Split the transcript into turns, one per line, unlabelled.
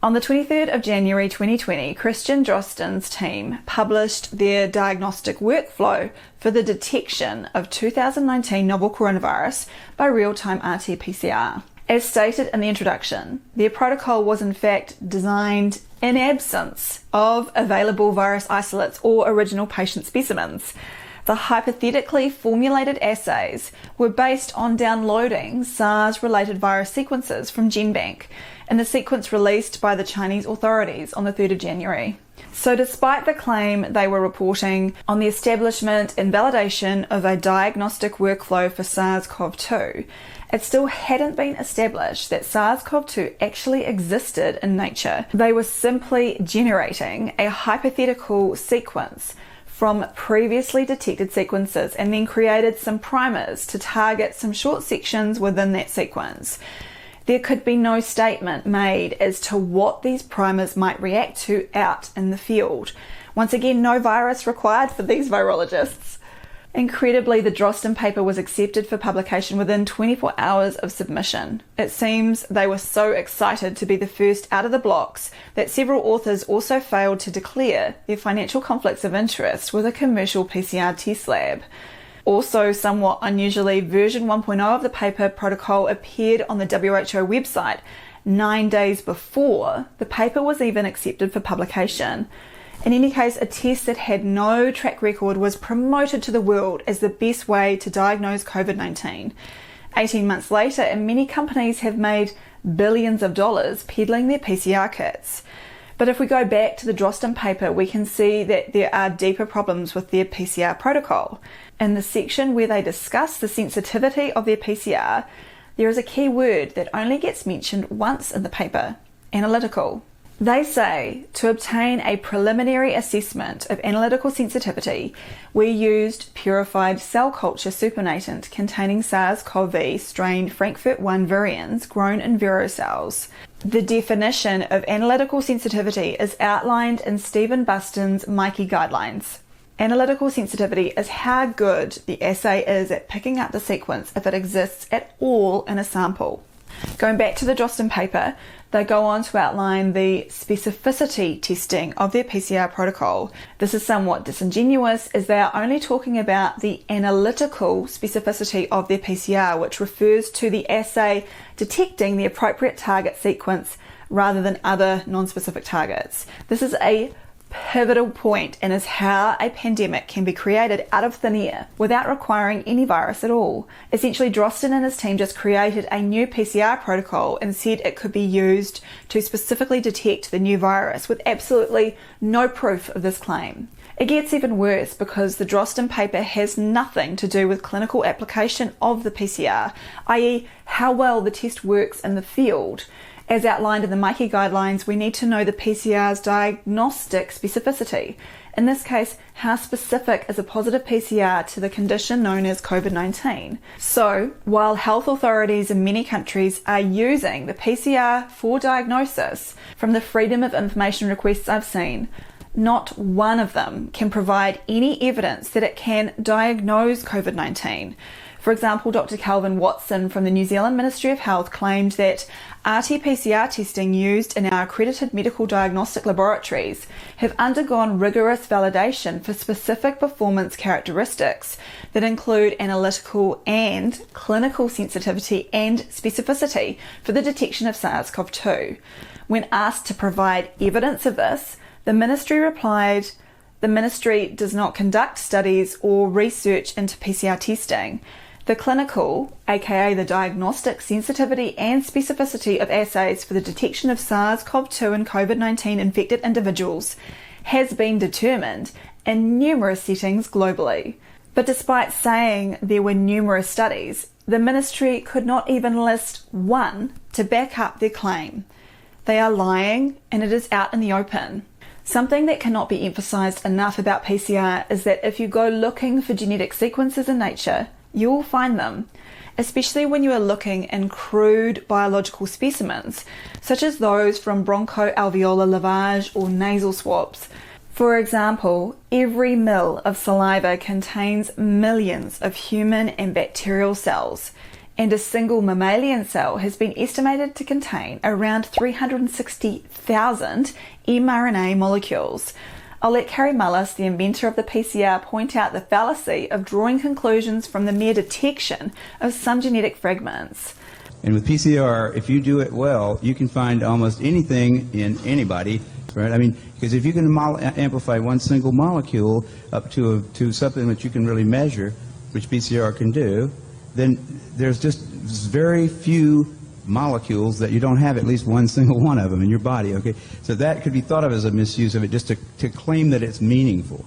On the 23rd of January 2020, Christian Drosten's team published their diagnostic workflow for the detection of 2019 novel coronavirus by real-time RT-PCR. As stated in the introduction, their protocol was in fact designed in absence of available virus isolates or original patient specimens. The hypothetically formulated assays were based on downloading SARS-related virus sequences from GenBank in the sequence released by the Chinese authorities on the 3rd of January. So despite the claim they were reporting on the establishment and validation of a diagnostic workflow for SARS-CoV-2, it still hadn't been established that SARS-CoV-2 actually existed in nature. They were simply generating a hypothetical sequence from previously detected sequences and then created some primers to target some short sections within that sequence. There could be no statement made as to what these primers might react to out in the field. Once again, no virus required for these virologists. Incredibly, the Drosten paper was accepted for publication within 24 hours of submission. It seems they were so excited to be the first out of the blocks that several authors also failed to declare their financial conflicts of interest with a commercial PCR test lab. Also, somewhat unusually, version 1.0 of the paper protocol appeared on the WHO website 9 days before the paper was even accepted for publication. In any case, a test that had no track record was promoted to the world as the best way to diagnose COVID-19. 18 months later, and many companies have made billions of dollars peddling their PCR kits. But if we go back to the Drosten paper, we can see that there are deeper problems with their PCR protocol. In the section where they discuss the sensitivity of their PCR, there is a key word that only gets mentioned once in the paper: analytical. They say to obtain a preliminary assessment of analytical sensitivity, we used purified cell culture supernatant containing SARS-CoV strain Frankfurt 1 virions grown in vero cells. The definition of analytical sensitivity is outlined in Stephen Buston's MICE guidelines. Analytical sensitivity is how good the assay is at picking up the sequence if it exists at all in a sample. Going back to the Drosten paper, they go on to outline the specificity testing of their PCR protocol. This is somewhat disingenuous as they are only talking about the analytical specificity of their PCR, which refers to the assay detecting the appropriate target sequence rather than other non-specific targets. This is a pivotal point and is how a pandemic can be created out of thin air without requiring any virus at all. Essentially, Drosten and his team just created a new PCR protocol and said it could be used to specifically detect the new virus with absolutely no proof of this claim. It gets even worse because the Drosten paper has nothing to do with clinical application of the PCR, i.e. how well the test works in the field. As outlined in the MICE guidelines, we need to know the PCR's diagnostic specificity. In this case, how specific is a positive PCR to the condition known as COVID-19? So, while health authorities in many countries are using the PCR for diagnosis, from the Freedom of Information requests I've seen, not one of them can provide any evidence that it can diagnose COVID-19. For example, Dr. Calvin Watson from the New Zealand Ministry of Health claimed that RT-PCR testing used in our accredited medical diagnostic laboratories have undergone rigorous validation for specific performance characteristics that include analytical and clinical sensitivity and specificity for the detection of SARS-CoV-2. When asked to provide evidence of this, the ministry replied, "The ministry does not conduct studies or research into PCR testing. The clinical, aka the diagnostic sensitivity and specificity of assays for the detection of SARS-CoV-2 and COVID-19 infected individuals has been determined in numerous settings globally." But despite saying there were numerous studies, the ministry could not even list one to back up their claim. They are lying, and it is out in the open. Something that cannot be emphasized enough about PCR is that if you go looking for genetic sequences in nature, you will find them, especially when you are looking in crude biological specimens, such as those from bronchoalveolar lavage or nasal swabs. For example, every ml of saliva contains millions of human and bacterial cells. and a single mammalian cell has been estimated to contain around 360,000 mRNA molecules. I'll let Carrie Mullis, the inventor of the PCR, point out the fallacy of drawing conclusions from the mere detection of some genetic fragments.
And with PCR, if you do it well, you can find almost anything in anybody, right? I mean, because if you can amplify one single molecule up to something that you can really measure, which PCR can do, then there's just very few molecules that you don't have at least one single one of them in your body, okay? So that could be thought of as a misuse of it, just to claim that it's meaningful.